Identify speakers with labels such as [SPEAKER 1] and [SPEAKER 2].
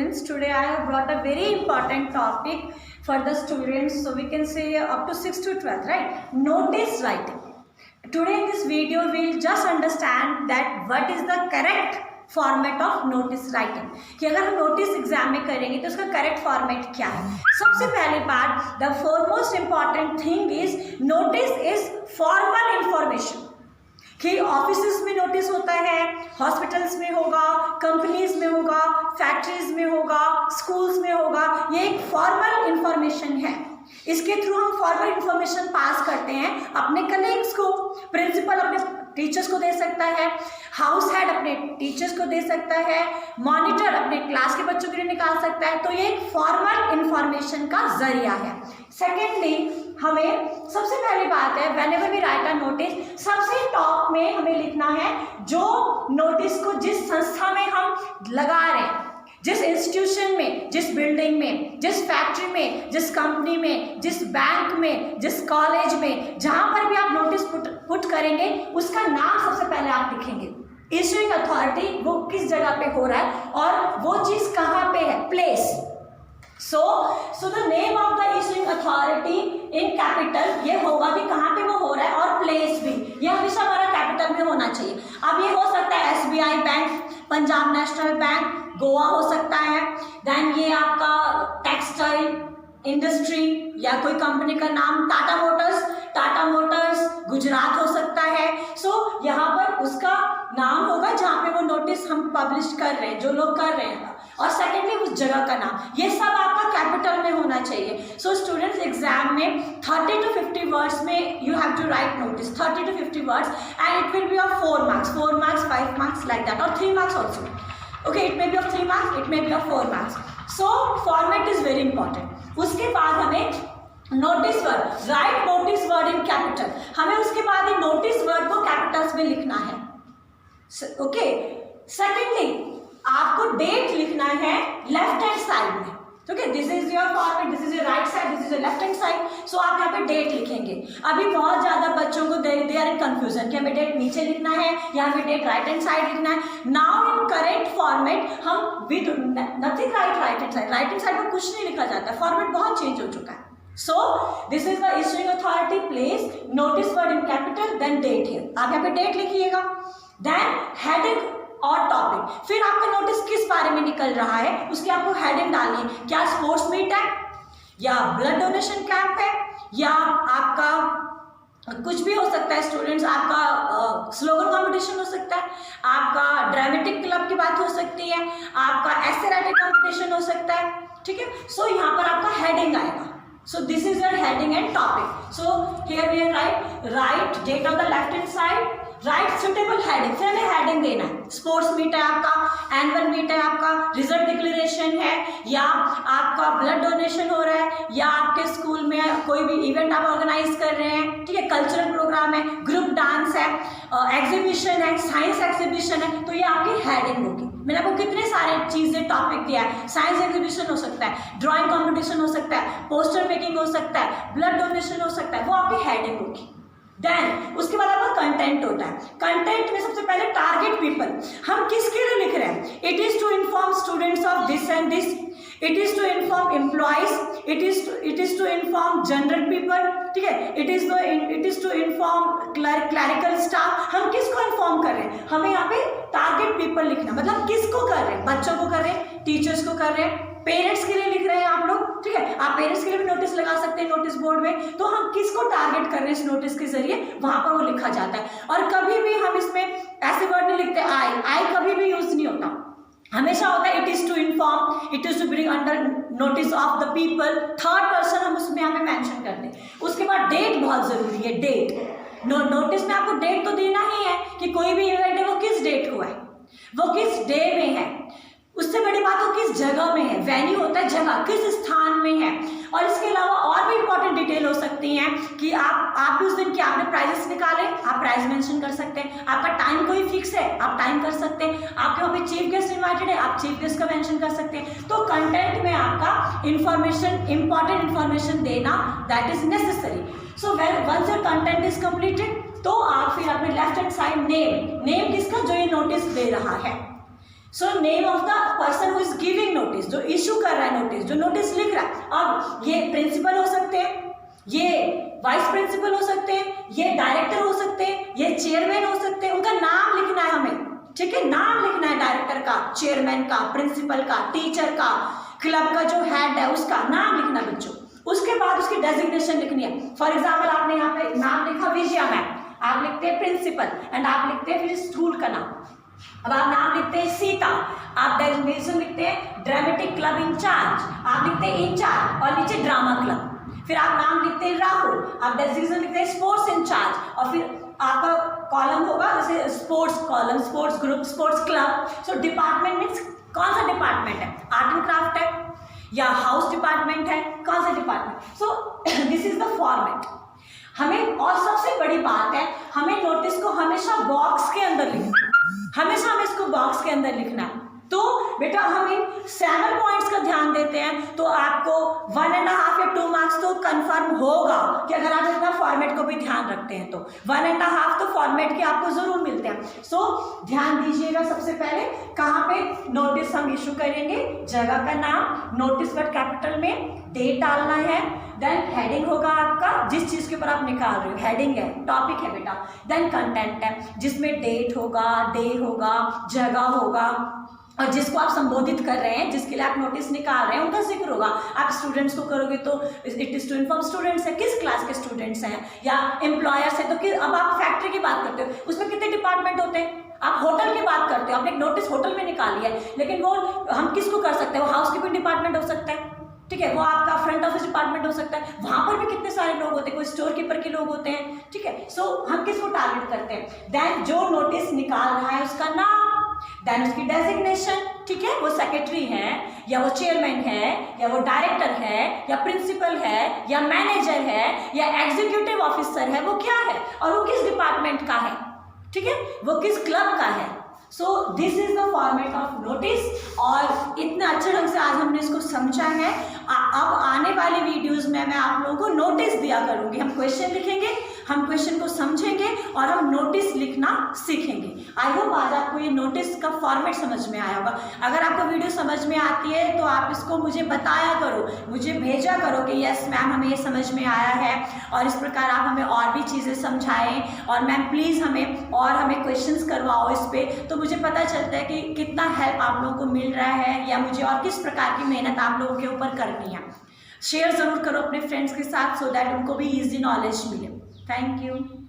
[SPEAKER 1] students. Today I have brought a very important topic for the students. So we can say up to 6th to 12th, right? Notice writing. Today in this video we will just understand that what is the correct format of notice writing, कि अगर हम notice exam में करेंगे तो उसका correct format क्या है। सबसे पहली बात, the foremost important thing is notice is formal information, कि ऑफिसेस में नोटिस होता है, हॉस्पिटल्स में होगा, कंपनीज में होगा, फैक्ट्रीज में होगा, स्कूल्स में होगा। ये एक फॉर्मल इंफॉर्मेशन है। इसके थ्रू हम फॉर्मल इंफॉर्मेशन पास करते हैं अपने कलीग्स को, प्रिंसिपल अपने टीचर्स को दे सकता है, हाउस हेड अपने टीचर्स को दे सकता है, मॉनिटर अपने क्लास के बच्चों के लिए निकाल सकता है। तो ये एक फॉर्मल इंफॉर्मेशन का जरिया है। सेकेंडली, हमें सबसे पहली बात है, whenever we write a notice, सबसे टॉप में हमें लिखना है जो नोटिस को जिस संस्था में हम लगा रहे हैं, जिस इंस्टीट्यूशन में, जिस बिल्डिंग में, जिस फैक्ट्री में, जिस कंपनी में, जिस बैंक में, जिस कॉलेज में, जहां पर भी आप नोटिस पुट करेंगे उसका नाम सबसे पहले आप लिखेंगे। इशूइंग अथॉरिटी, वो किस जगह पे हो रहा है और वो चीज कहाँ पे है, place. So the name of the issuing authority in capital, ये होगा कि कहाँ पे वो हो रहा है, और प्लेस भी, ये हमेशा हमारा कैपिटल में होना चाहिए। अब ये हो सकता है SBI bank, Punjab national bank, Goa हो सकता है, देन ये आपका टेक्सटाइल इंडस्ट्री या कोई कंपनी का नाम, टाटा मोटर्स गुजरात हो सकता है। सो यहाँ पर उसका नाम होगा जहाँ पे वो नोटिस हम पब्लिश कर रहे हैं, जो लोग कर रहे हैं, और सेकेंडली उस जगह का नाम। ये सब आपका कैपिटल में होना चाहिए। सो स्टूडेंट्स, एग्जाम में 30 to 50 वर्ड्स में you have to write notice, 30 to 50 words, and it will be of 4 marks, 5 marks like that, और 3 marks also. Okay, it may be of 3 marks, it may be of 4 marks. So format is very important. उसके बाद हमें notice word, right notice word in capital, हमें उसके बाद ही notice word को capitals में लिखना है। ओके, सेकेंडली आपको डेट लिखना है लेफ्ट हैंड साइड में। Okay, this is your format, this is your right side, this is your left hand side. So आप यहाँ पे डेट लिखेंगे। अभी बहुत ज्यादा बच्चों को दे आर इन कंफ्यूजन कि हमें डेट नीचे लिखना है या हमें डेट राइट हैंड साइड लिखना है। नाउ इन करेंट फॉर्मेट हम with nothing right hand side में कुछ नहीं लिखा जाता, फॉर्मेट बहुत चेंज हो चुका है। So this is the issuing authority, place, notice word in capital, then date here. आप यहाँ पे डेट लिखिएगा, देन हेडिंग और टॉपिक। फिर आपका नोटिस किस बारे में निकल रहा है उसकी आपको हेडिंग डालनी है। क्या स्पोर्ट्स मीट है, या ब्लड डोनेशन कैंप है, या आपका कुछ भी हो सकता है स्टूडेंट्स, आपका स्लोगन कंपटीशन हो सकता है, आपका ड्रामेटिक क्लब की बात हो सकती है, आपका एसे राइटिंग कंपटीशन हो सकता है। ठीक है, सो यहाँ पर आपका हेडिंग आएगा। So this is your heading and topic. So here we write date on the left hand side, write suitable heading. फिर हमें heading देना है। स्पोर्ट्स मीट है आपका, एनुअल मीट है आपका, रिजल्ट डिक्लेरेशन है, या आपका ब्लड डोनेशन हो रहा है, या आपके स्कूल में कोई भी इवेंट आप ऑर्गेनाइज कर रहे हैं, ठीक है, कल्चरल प्रोग्राम है, ग्रुप डांस है, एग्जीबिशन है, साइंस एग्जीबिशन है, तो ये आपकी हेडिंग होगी। मैंने आपको कितने सारे चीजें टॉपिक दिया है, साइंस एग्जीबिशन हो सकता है, ड्राइंग कंपटीशन हो सकता है, पोस्टर मेकिंग हो सकता है, ब्लड डोनेशन हो सकता है, वो आपकी हेडिंग होगी। देन उसके बाद आपका कंटेंट होता है। कंटेंट में सबसे पहले टारगेट पीपल, हम किसके लिए लिख रहे हैं। It is to inform students of this and this, it is to inform employees, it is to inform general people, ठीक है, it is to inform clerical staff. हम किसको इन्फॉर्म कर रहे हैं, हमें यहाँ पे टारगेट पीपल लिखना, मतलब किसको कर रहे हैं, बच्चों को कर रहे हैं, टीचर्स को कर रहे हैं, पेरेंट्स के लिए लिख रहे हैं आप लोग, ठीक है, आप पेरेंट्स के लिए भी नोटिस लगा सकते हैं नोटिस बोर्ड में। तो हम किसको टारगेट कर रहे हैं इस नोटिस के जरिए, वहां पर वो लिखा जाता है। और कभी भी हम इसमें ऐसे वर्ड नहीं लिखते, आई कभी भी यूज नहीं होता, हमेशा होता है it is to inform, it is to bring under notice of the people, third person हम उसमें यहाँ पे मेंशन करते हैं। उसके बाद डेट बहुत जरूरी है, डेट। नोटिस में आपको डेट तो देना ही है कि कोई भी इवेंट है वो किस डेट को है, वो किस डे में है, उससे बड़ी बात हो किस जगह में है, वेन्यू होता है जगह, किस स्थान में है। और इसके अलावा और भी इंपॉर्टेंट डिटेल हो सकती हैं कि आप भी उस दिन क्या आपने प्राइजेस निकाले, आप प्राइज मेंशन कर सकते हैं, आपका टाइम कोई फिक्स है आप टाइम कर सकते हैं, आपके वहाँ पे चीफ गेस्ट इन्वाइटेड है आप चीफ गेस्ट का मेंशन कर सकते हैं। तो कंटेंट में आपका इंफॉर्मेशन, इंपॉर्टेंट इंफॉर्मेशन देना that is necessary. So once your content is completed, तो आप फिर अपने लेफ्ट हैंड साइड नेम किसका, जो ये नोटिस दे रहा है, so name of the person who is giving notice, जो इशू कर रहा है नोटिस, जो नोटिस लिख रहा है। अब ये प्रिंसिपल हो सकते हैं, ये वाइस प्रिंसिपल हो सकते हैं, ये डायरेक्टर हो सकते हैं, ये चेयरमैन हो सकते हैं। उनका नाम लिखना है हमें, ठीक है, नाम लिखना है डायरेक्टर का, चेयरमैन का, प्रिंसिपल का, टीचर का, क्लब का जो हेड है उसका नाम लिखना बच्चों। उसके बाद उसकी डेजिग्नेशन लिखनी है। फॉर एग्जाम्पल आपने यहाँ पे नाम लिखा विजया मैम, आप लिखते हैं प्रिंसिपल एंड आप लिखते हैं फिर स्कूल का नाम। अब आप नाम लिखते हैं सीता, आप डेजिग्नेशन लिखते हैं ड्रामेटिक क्लब इंचार्ज, आप लिखते हैं इंचार्ज और नीचे ड्रामा क्लब। फिर आप नाम लिखते हैं राहुल, आप डेजिग्नेशन लिखते हैं स्पोर्ट्स इंचार्ज और फिर आपका कॉलम होगा जैसे sports column, sports group, sports club. So department means कौन सा डिपार्टमेंट है, आर्ट एंड क्राफ्ट है या हाउस डिपार्टमेंट है, कौन सा department. So this is the format. हमें और सबसे बड़ी बात है, हमें नोटिस को हमेशा बॉक्स के अंदर लिखना, हमेशा हमें इसको बॉक्स के अंदर लिखना है। तो बेटा हम इन 7 पॉइंट्स का ध्यान देते हैं तो आपको 1.5 या 2 मार्क्स तो कंफर्म होगा कि अगर आप इतना फॉर्मेट को भी ध्यान रखते हैं तो 1.5 तो फॉर्मेट के आपको जरूर मिलते हैं। सो ध्यान दीजिएगा, सबसे पहले कहाँ पे नोटिस हम इशू करेंगे, जगह का नाम, नोटिस वर्ड कैपिटल में, डेट डालना है, देन हेडिंग होगा आपका जिस चीज के ऊपर आप निकाल रहे हो, हेडिंग है, टॉपिक है बेटा, देन कंटेंट है जिसमें डेट होगा, डे होगा, जगह होगा और जिसको आप संबोधित कर रहे हैं, जिसके लिए आप नोटिस निकाल रहे हैं उनका जिक्र होगा। आप स्टूडेंट्स को करोगे तो it is to inform students है, किस क्लास के स्टूडेंट्स हैं, या एम्प्लॉयर्स है तो अब आप फैक्ट्री की बात करते हो, उसमें कितने डिपार्टमेंट होते हैं। आप होटल की बात करते हो, आपने एक नोटिस होटल में निकाली है, लेकिन वो हम किसको कर सकते हैं, वो हाउस कीपिंग डिपार्टमेंट हो सकता है, ठीक है, वो आपका फ्रंट ऑफिस डिपार्टमेंट हो सकता है, वहां पर भी कितने सारे लोग होते हैं, कोई स्टोर कीपर के लोग होते हैं, ठीक है। सो हम किसको टारगेट करते हैं, देन जो नोटिस निकाल रहा है उसका नाम, देन उसकी डेजिग्नेशन, ठीक है, वो सेक्रेटरी है या वो चेयरमैन है या वो डायरेक्टर है या प्रिंसिपल है या मैनेजर है या एग्जीक्यूटिव ऑफिसर है, वो क्या है और वो किस डिपार्टमेंट का है, ठीक है, वो किस क्लब का है। So this is the format of notice और इतना अच्छे ढंग से आज हमने इसको समझा है। अब आने वाली वीडियोस में मैं आप लोगों को नोटिस दिया करूंगी, हम क्वेश्चन लिखेंगे, हम क्वेश्चन को समझेंगे और हम नोटिस लिखना सीखेंगे। आई होप आज आपको ये नोटिस का फॉर्मेट समझ में आया होगा। अगर आपको वीडियो समझ में आती है तो आप इसको मुझे बताया करो, मुझे भेजा करो कि यस मैम हमें ये समझ में आया है और इस प्रकार आप हमें और भी चीज़ें समझाएं और मैम प्लीज़ हमें क्वेश्चंस करवाओ इस पर, तो मुझे पता चलता है कि कितना हेल्प आप लोगों को मिल रहा है या मुझे और किस प्रकार की मेहनत आप लोगों के ऊपर करनी है। शेयर ज़रूर करो अपने फ्रेंड्स के साथ सो दैट उनको भी ईजी नॉलेज मिले। Thank you.